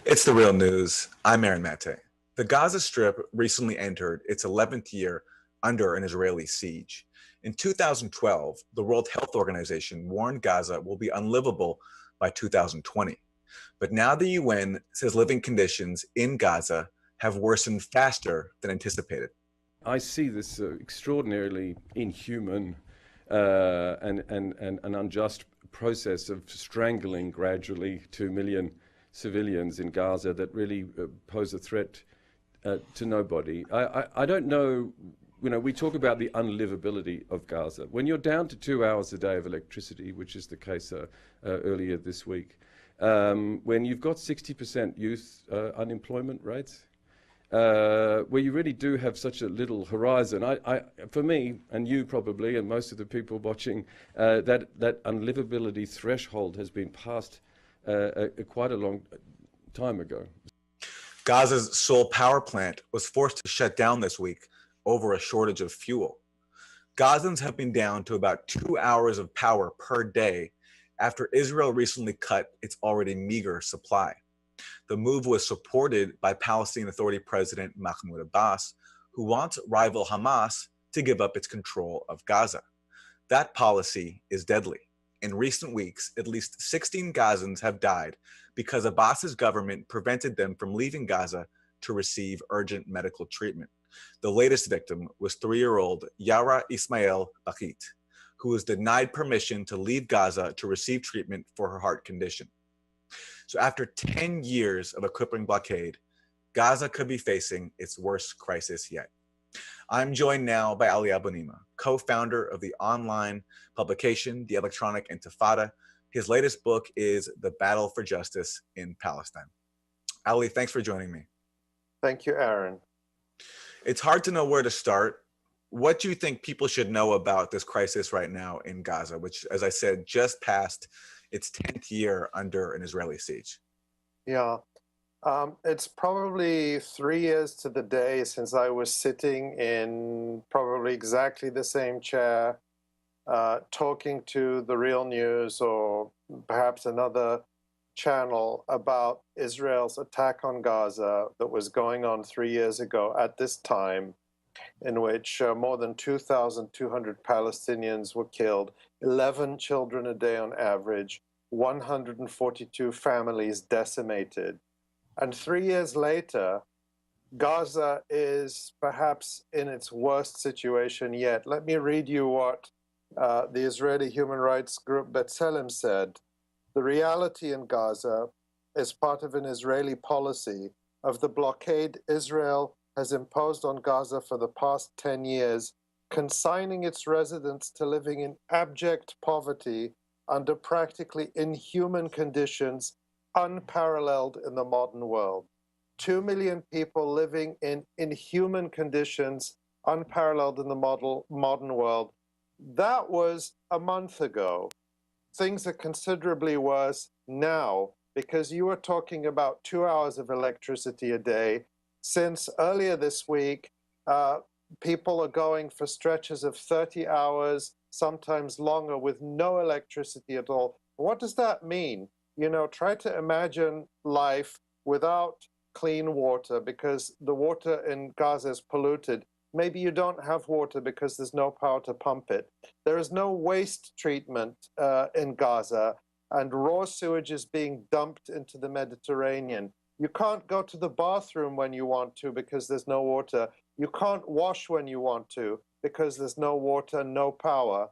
It's the real news. I'm Aaron Mate. The Gaza Strip recently entered its 11th year under an Israeli siege. In 2012, the World Health Organization warned Gaza will be unlivable by 2020. But now the UN says living conditions in Gaza have worsened faster than anticipated. I see this extraordinarily inhuman and an unjust process of strangling gradually 2 million civilians in Gaza that really pose a threat to nobody. I don't know, we talk about the unlivability of Gaza. When you're down to 2 hours a day of electricity, which is the case earlier this week, when you've got 60% youth unemployment rates, where you really do have such a little horizon. For me, and you probably, and most of the people watching, that unlivability threshold has been passed quite a long time ago. Gaza's sole power plant was forced to shut down this week over a shortage of fuel. Gazans have been down to about 2 hours of power per day after Israel recently cut its already meager supply. The move was supported by Palestinian Authority President Mahmoud Abbas, who wants rival Hamas to give up its control of Gaza. That policy is deadly. In recent weeks, at least 16 Gazans have died because Abbas's government prevented them from leaving Gaza to receive urgent medical treatment. The latest victim was 3-year-old Yara Ismail Bakit, who was denied permission to leave Gaza to receive treatment for her heart condition. So after 10 years of a crippling blockade, Gaza could be facing its worst crisis yet. I'm joined now by Ali Abunimah, co-founder of the online publication, The Electronic Intifada. His latest book is The Battle for Justice in Palestine. Ali, thanks for joining me. Thank you, Aaron. It's hard to know where to start. What do you think people should know about this crisis right now in Gaza, which, as I said, just passed its 10th year under an Israeli siege? Yeah, it's probably 3 years to the day since I was sitting in probably exactly the same chair, talking to TheRealNews or perhaps another channel about Israel's attack on Gaza that was going on 3 years ago at this time, in which more than 2,200 Palestinians were killed, 11 children a day on average, 142 families decimated. And 3 years later, Gaza is perhaps in its worst situation yet. Let me read you what the Israeli human rights group B'Tselem said. The reality in Gaza is part of an Israeli policy of the blockade Israel has imposed on Gaza for the past 10 years, consigning its residents to living in abject poverty under practically inhuman conditions, unparalleled in the modern world. 2 million people living in inhuman conditions, unparalleled in the modern world. That was a month ago. Things are considerably worse now because you were talking about 2 hours of electricity a day. Since earlier this week, people are going for stretches of 30 hours, sometimes longer, with no electricity at all. What does that mean? Try to imagine life without clean water because the water in Gaza is polluted. Maybe you don't have water because there's no power to pump it. There is no waste treatment in Gaza, and raw sewage is being dumped into the Mediterranean. You can't go to the bathroom when you want to because there's no water. You can't wash when you want to because there's no water, no power.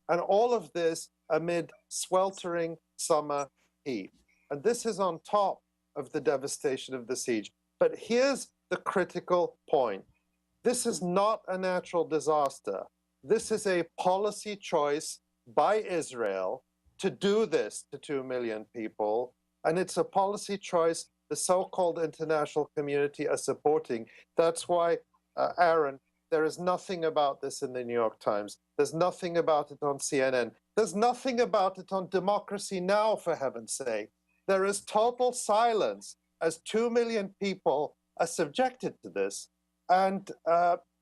And all of this amid sweltering summer heat. And this is on top of the devastation of the siege. But here's the critical point. This is not a natural disaster. This is a policy choice by Israel to do this to 2 million people. And it's a policy choice the so-called international community are supporting. That's why, Aaron, there is nothing about this in the New York Times. There's nothing about it on CNN. There's nothing about it on Democracy Now!, for heaven's sake. There is total silence as 2 million people are subjected to this. And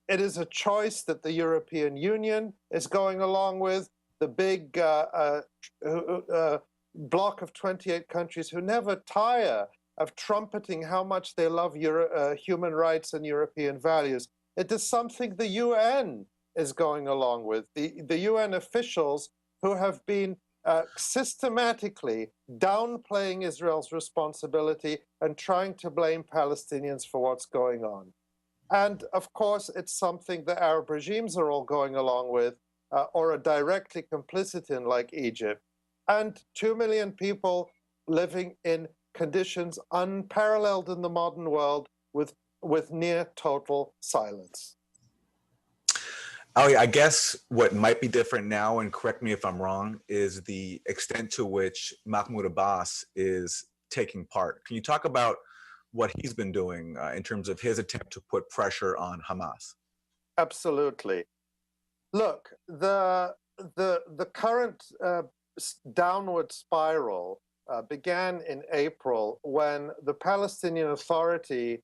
it is a choice that the European Union is going along with, the big bloc of 28 countries who never tire of trumpeting how much they love human rights and European values. It is something the UN is going along with. The UN officials who have been systematically downplaying Israel's responsibility and trying to blame Palestinians for what's going on. And of course, it's something the Arab regimes are all going along with or are directly complicit in, like Egypt. And 2 million people living in conditions unparalleled in the modern world with near total silence. Ali, I guess what might be different now, and correct me if I'm wrong, is the extent to which Mahmoud Abbas is taking part. Can you talk about what he's been doing in terms of his attempt to put pressure on Hamas? Absolutely. Look, the current downward spiral began in April when the Palestinian Authority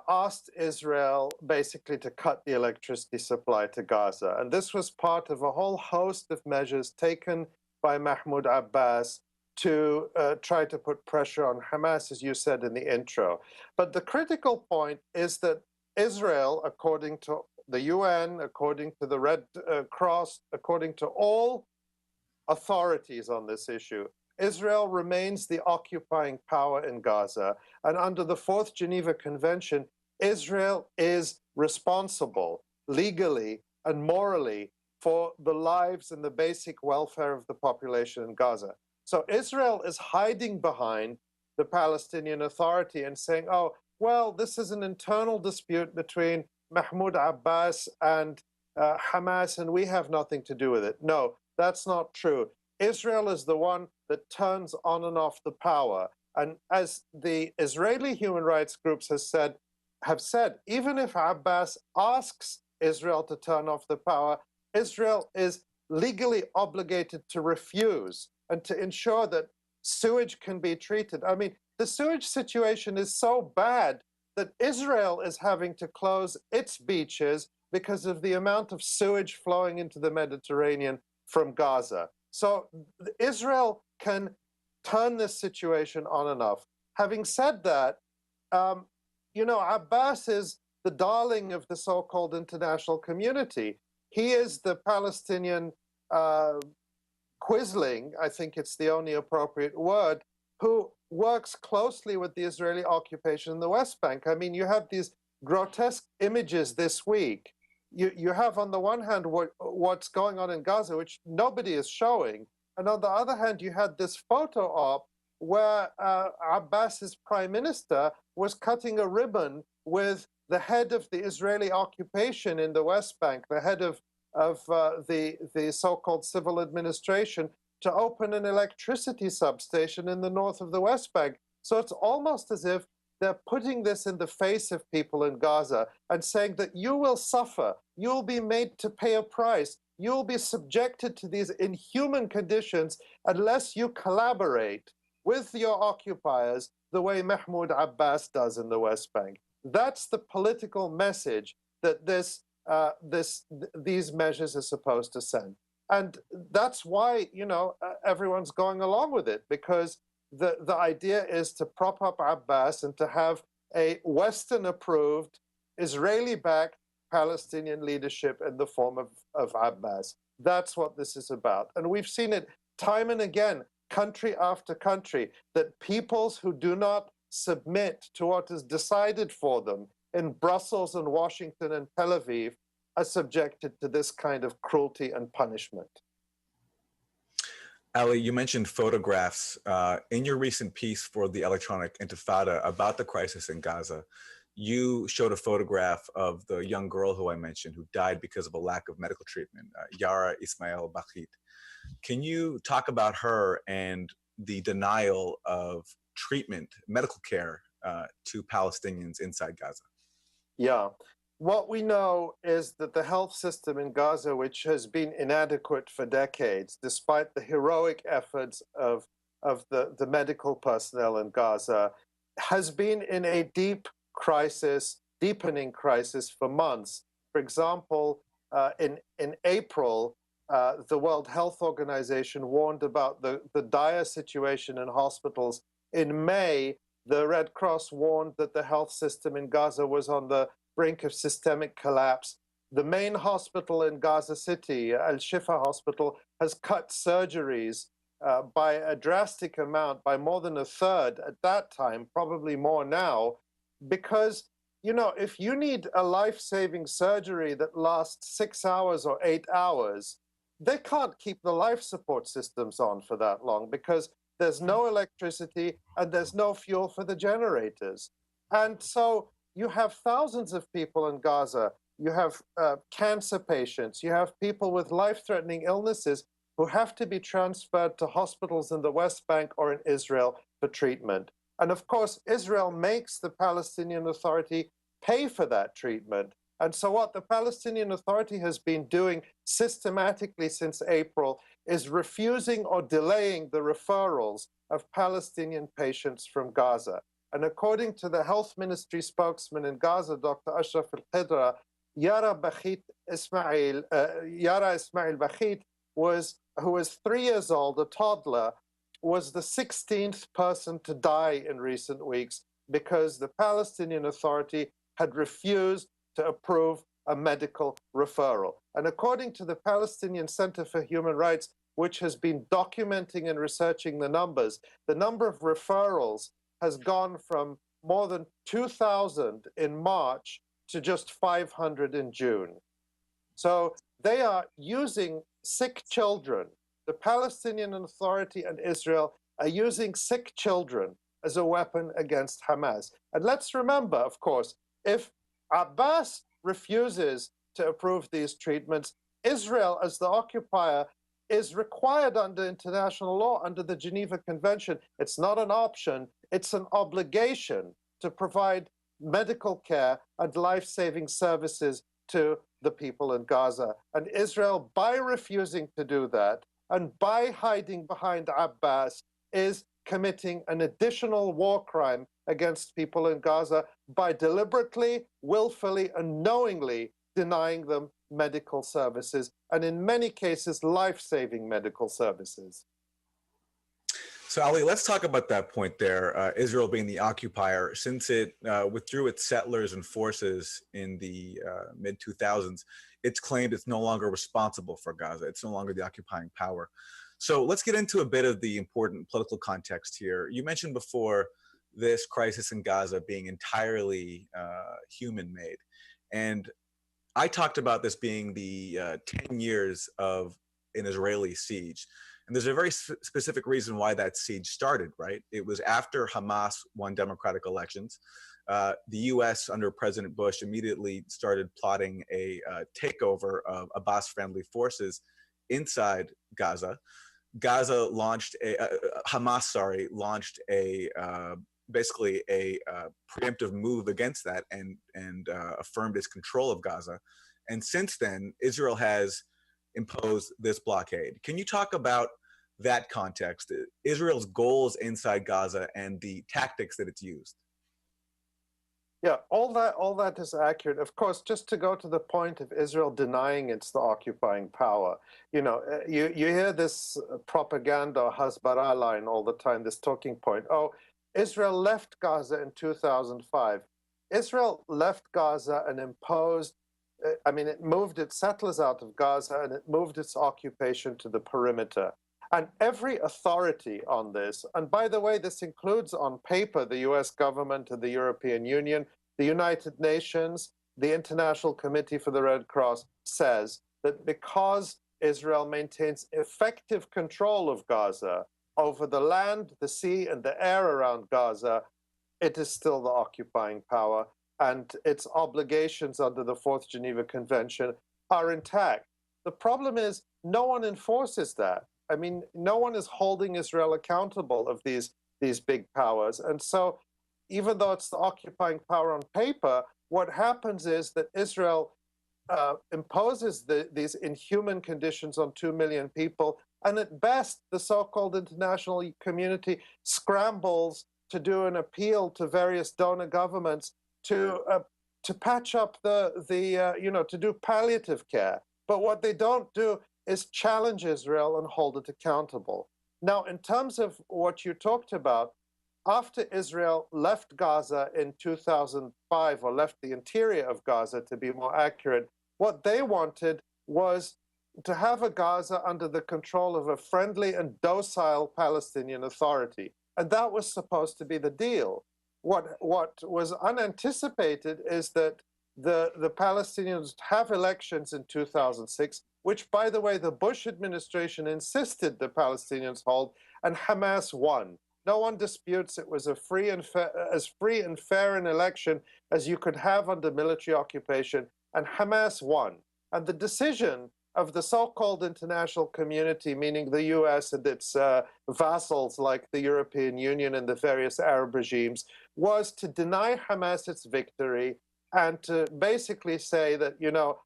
asked Israel basically to cut the electricity supply to Gaza. And this was part of a whole host of measures taken by Mahmoud Abbas to try to put pressure on Hamas, as you said in the intro. But the critical point is that Israel, according to the UN, according to the Red Cross, according to all authorities on this issue, Israel remains the occupying power in Gaza. And under the Fourth Geneva Convention, Israel is responsible legally and morally for the lives and the basic welfare of the population in Gaza. So Israel is hiding behind the Palestinian Authority and saying, oh, well, this is an internal dispute between Mahmoud Abbas and Hamas, and we have nothing to do with it. No, that's not true. Israel is the one that turns on and off the power. And as the Israeli human rights groups have said, even if Abbas asks Israel to turn off the power, Israel is legally obligated to refuse and to ensure that sewage can be treated. I mean, the sewage situation is so bad that Israel is having to close its beaches because of the amount of sewage flowing into the Mediterranean from Gaza. So Israel can turn this situation on and off. Having said that, Abbas is the darling of the so-called international community. He is the Palestinian quisling, I think it's the only appropriate word, who works closely with the Israeli occupation in the West Bank. I mean, you have these grotesque images this week. You have on the one hand what's going on in Gaza, which nobody is showing, and on the other hand, you had this photo op where Abbas's prime minister was cutting a ribbon with the head of the Israeli occupation in the West Bank, the head of the so-called civil administration, to open an electricity substation in the north of the West Bank. So it's almost as if they're putting this in the face of people in Gaza and saying that you will suffer, you'll be made to pay a price, you'll be subjected to these inhuman conditions unless you collaborate with your occupiers the way Mahmoud Abbas does in the West Bank. That's the political message that these measures are supposed to send. And that's why, everyone's going along with it, because the idea is to prop up Abbas and to have a Western-approved, Israeli-backed Palestinian leadership in the form of Abbas. That's what this is about. And we've seen it time and again, country after country, that peoples who do not submit to what is decided for them in Brussels and Washington and Tel Aviv are subjected to this kind of cruelty and punishment. Ali, you mentioned photographs. In your recent piece for the electronic Intifada about the crisis in Gaza, you showed a photograph of the young girl who I mentioned who died because of a lack of medical treatment, Yara Ismail Bakhit. Can you talk about her and the denial of treatment, medical care to Palestinians inside Gaza? Yeah. What we know is that the health system in Gaza, which has been inadequate for decades, despite the heroic efforts of the medical personnel in Gaza, has been in a deep crisis, deepening crisis for months. For example, in April, the World Health Organization warned about the dire situation in hospitals. In May, The Red Cross warned that the health system in Gaza was on the brink of systemic collapse. The main hospital in Gaza City, Al-Shifa Hospital, has cut surgeries by a drastic amount, by more than a third at that time, probably more now, because, you know, if you need a life-saving surgery that lasts 6 hours or 8 hours, they can't keep the life support systems on for that long because there's no electricity and there's no fuel for the generators. And so you have thousands of people in Gaza. You have cancer patients. You have people with life-threatening illnesses who have to be transferred to hospitals in the West Bank or in Israel for treatment. And of course, Israel makes the Palestinian Authority pay for that treatment. And so what the Palestinian Authority has been doing systematically since April is refusing or delaying the referrals of Palestinian patients from Gaza. And according to the health ministry spokesman in Gaza, Dr. Ashraf al-Qidra, Yara Ismail Bakhit, who was 3 years old, a toddler, was the 16th person to die in recent weeks because the Palestinian Authority had refused to approve a medical referral. And according to the Palestinian Center for Human Rights, which has been documenting and researching the number of referrals has gone from more than 2,000 in March to just 500 in June. So they are using sick children. The Palestinian Authority and Israel are using sick children as a weapon against Hamas. And let's remember, of course, if Abbas refuses to approve these treatments, Israel, as the occupier, is required under international law, under the Geneva Convention. It's not an option, it's an obligation to provide medical care and life-saving services to the people in Gaza. And Israel, by refusing to do that and by hiding behind Abbas, is committing an additional war crime against people in Gaza by deliberately, willfully, and knowingly denying them medical services, and in many cases, life-saving medical services. So, Ali, let's talk about that point there, Israel being the occupier. Since it withdrew its settlers and forces in the mid-2000s, it's claimed it's no longer responsible for Gaza. It's no longer the occupying power. So let's get into a bit of the important political context here. You mentioned before this crisis in Gaza being entirely human-made. And I talked about this being the 10 years of an Israeli siege. And there's a very specific reason why that siege started, right? It was after Hamas won democratic elections. The US under President Bush immediately started plotting a takeover of Abbas-friendly forces inside Gaza. Hamas launched basically a preemptive move against that and affirmed its control of Gaza. And since then, Israel has imposed this blockade. Can you talk about that context, Israel's goals inside Gaza and the tactics that it's used? Yeah, all that is accurate. Of course, just to go to the point of Israel denying it's the occupying power, you know, you hear this propaganda Hasbara line all the time, this talking point. Oh, Israel left Gaza in 2005. Israel left Gaza and imposed, it moved its settlers out of Gaza and it moved its occupation to the perimeter. And every authority on this, and by the way, this includes on paper the US government and the European Union, the United Nations, the International Committee for the Red Cross, says that because Israel maintains effective control of Gaza over the land, the sea, and the air around Gaza, it is still the occupying power, and its obligations under the Fourth Geneva Convention are intact. The problem is no one enforces that. I mean, no one is holding Israel accountable of these big powers. And so even though it's the occupying power on paper, what happens is that Israel imposes these inhuman conditions on 2 million people. And at best, the so-called international community scrambles to do an appeal to various donor governments to patch up to do palliative care. But what they don't do is challenge Israel and hold it accountable. Now, in terms of what you talked about, after Israel left Gaza in 2005, or left the interior of Gaza to be more accurate, what they wanted was to have a Gaza under the control of a friendly and docile Palestinian Authority. And that was supposed to be the deal. What was unanticipated is that the Palestinians have elections in 2006, which, by the way, the Bush administration insisted the Palestinians hold, and Hamas won. No one disputes it was a as free and fair an election as you could have under military occupation, and Hamas won. And the decision of the so-called international community, meaning the US and its vassals like the European Union and the various Arab regimes, was to deny Hamas its victory and to basically say that, you know,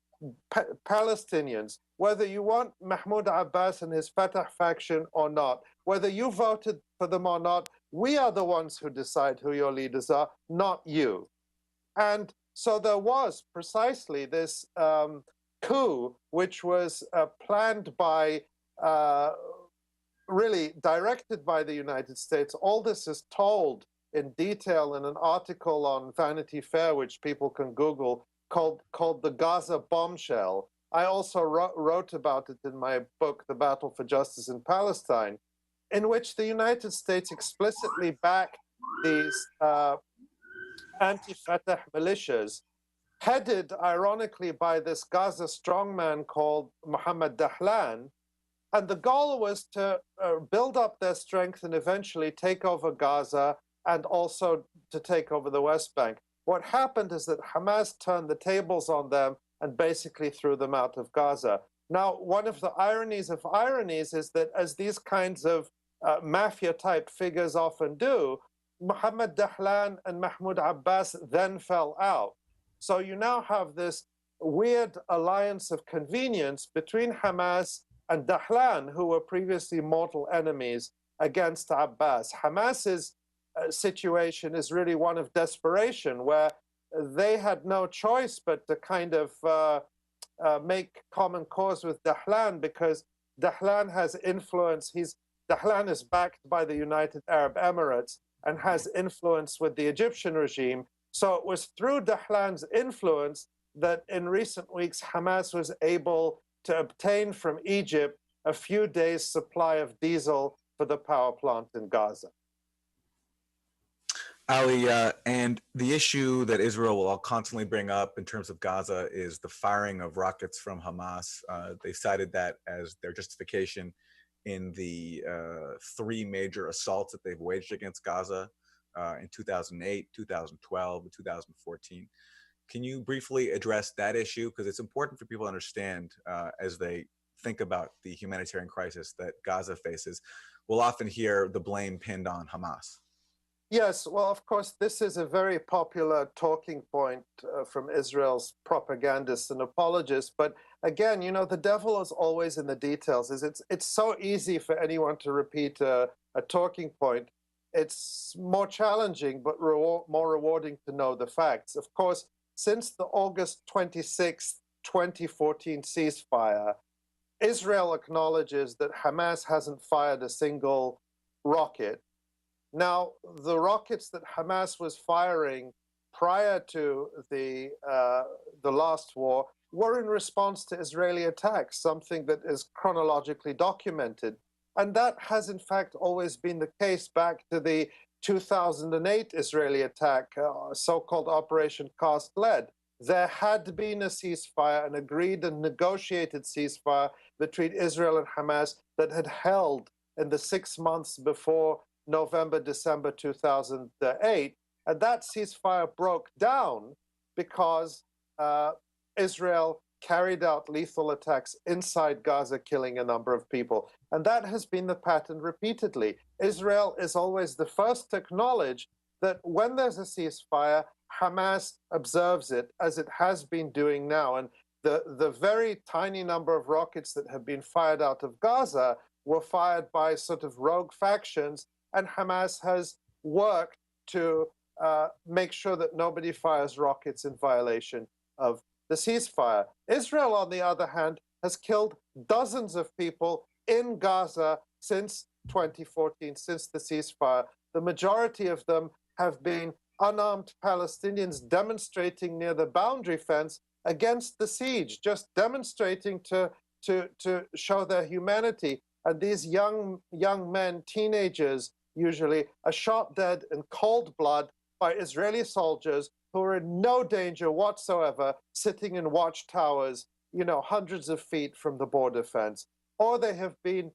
Palestinians, whether you want Mahmoud Abbas and his Fatah faction or not, whether you voted for them or not, we are the ones who decide who your leaders are, not you. And so there was precisely this coup, which was planned by, really directed by the United States. All this is told in detail in an article on Vanity Fair, which people can Google, called The Gaza Bombshell. I also wrote about it in my book, The Battle for Justice in Palestine, in which the United States explicitly backed these anti-Fatah militias, headed, ironically, by this Gaza strongman called Mohammed Dahlan. And the goal was to build up their strength and eventually take over Gaza and also to take over the West Bank. What happened is that Hamas turned the tables on them and basically threw them out of Gaza. Now, one of the ironies of ironies is that, as these kinds of mafia-type figures often do, Mohammed Dahlan and Mahmoud Abbas then fell out. So you now have this weird alliance of convenience between Hamas and Dahlan, who were previously mortal enemies, against Abbas. Hamas's situation is really one of desperation, where they had no choice but to kind of make common cause with Dahlan, because Dahlan has influence. Dahlan is backed by the United Arab Emirates and has influence with the Egyptian regime. So it was through Dahlan's influence that in recent weeks Hamas was able to obtain from Egypt a few days' supply of diesel for the power plant in Gaza. Ali, and the issue that Israel will constantly bring up in terms of Gaza is the firing of rockets from Hamas. They cited that as their justification in the three major assaults that they've waged against Gaza in 2008, 2012, and 2014. Can you briefly address that issue? Because it's important for people to understand as they think about the humanitarian crisis that Gaza faces. We'll often hear the blame pinned on Hamas. Yes, well, of course, this is a very popular talking point from Israel's propagandists and apologists. But again, you know, the devil is always in the details. It's so easy for anyone to repeat a talking point. It's more challenging, but more rewarding to know the facts. Of course, since the August 26, 2014 ceasefire, Israel acknowledges that Hamas hasn't fired a single rocket. Now, the rockets that Hamas was firing prior to the last war were in response to Israeli attacks, something that is chronologically documented. And that has, in fact, always been the case back to the 2008 Israeli attack, so-called Operation Cast Lead. There had been a ceasefire, an agreed and negotiated ceasefire between Israel and Hamas that had held in the 6 months before November, December 2008. And that ceasefire broke down because Israel carried out lethal attacks inside Gaza, killing a number of people. And that has been the pattern repeatedly. Israel is always the first to acknowledge that when there's a ceasefire, Hamas observes it, as it has been doing now. And the very tiny number of rockets that have been fired out of Gaza were fired by sort of rogue factions, and Hamas has worked to make sure that nobody fires rockets in violation of the ceasefire. Israel, on the other hand, has killed dozens of people in Gaza since 2014, since the ceasefire. the majority of them have been unarmed Palestinians demonstrating near the boundary fence against the siege, just demonstrating to show their humanity. And these young men, teenagers usually, are shot dead in cold blood by Israeli soldiers who are in no danger whatsoever, sitting in watchtowers, hundreds of feet from the border fence. Or they have been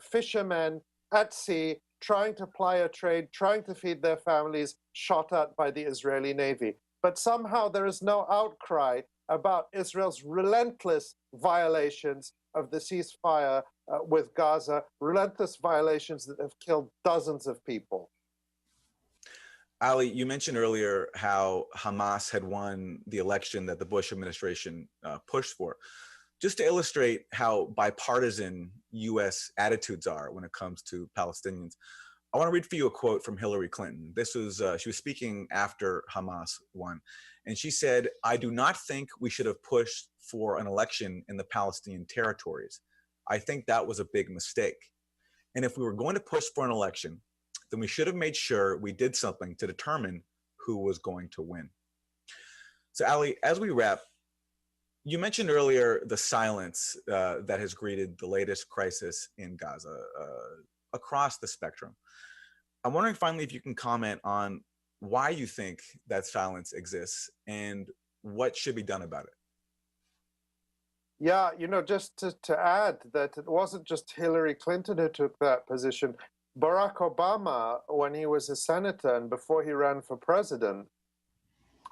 fishermen at sea trying to ply a trade, trying to feed their families, shot at by the Israeli Navy. But somehow there is no outcry about Israel's relentless violations of the ceasefire with Gaza, relentless violations that have killed dozens of people. Ali, you mentioned earlier how Hamas had won the election that the Bush administration pushed for. Just to illustrate how bipartisan U.S. attitudes are when it comes to Palestinians, I want to read for you a quote from Hillary Clinton. This was, she was speaking after Hamas won. And she said, "I do not think we should have pushed for an election in the Palestinian territories. I think that was a big mistake. And if we were going to push for an election, then we should have made sure we did something to determine who was going to win." So Ali, as we wrap, you mentioned earlier the silence that has greeted the latest crisis in Gaza across the spectrum. I'm wondering finally if you can comment on why you think that silence exists and what should be done about it. Yeah, just to add that it wasn't just Hillary Clinton who took that position. Barack Obama, when he was a senator and before he ran for president,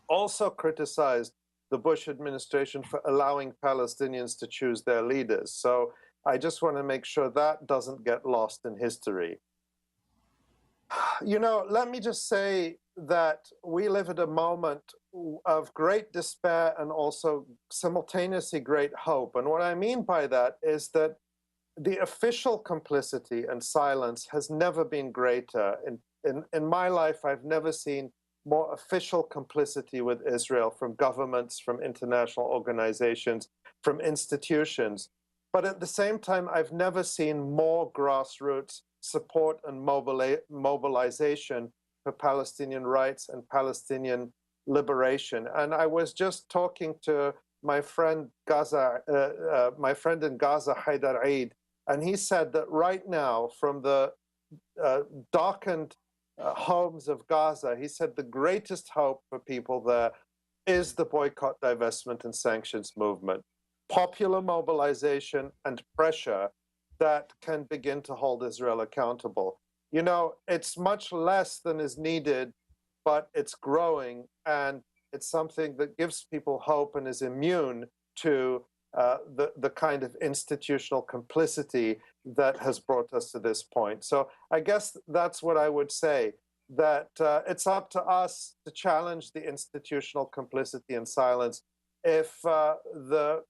also criticized the Bush administration for allowing Palestinians to choose their leaders. So I just want to make sure that doesn't get lost in history. Let me just say that we live at a moment of great despair and also simultaneously great hope. And what I mean by that is that the official complicity and silence has never been greater. In my life, I've never seen more official complicity with Israel from governments, from international organizations, from institutions. But at the same time, I've never seen more grassroots support and mobilization for Palestinian rights and Palestinian liberation. And I was just talking to my friend in Gaza, Haidar Eid, and he said that right now, from the darkened homes of Gaza, he said the greatest hope for people there is the boycott, divestment, and sanctions movement. Popular mobilization and pressure that can begin to hold Israel accountable. It's much less than is needed, but it's growing, and it's something that gives people hope and is immune to the kind of institutional complicity that has brought us to this point. So I guess that's what I would say, that it's up to us to challenge the institutional complicity and silence. If the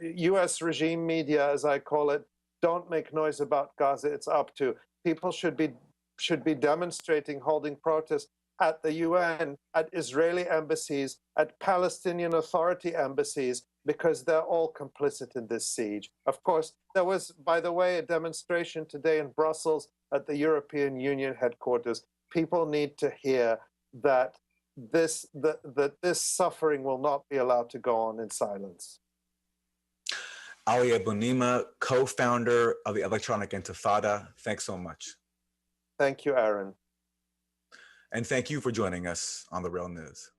U.S. regime media, as I call it, don't make noise about Gaza, it's up to. People should be demonstrating, holding protests at the UN, at Israeli embassies, at Palestinian Authority embassies, because they're all complicit in this siege. Of course, there was, by the way, a demonstration today in Brussels at the European Union headquarters. People need to hear that this suffering will not be allowed to go on in silence. Ali Abunimah, co-founder of the Electronic Intifada, thanks so much. Thank you, Aaron. And thank you for joining us on The Real News.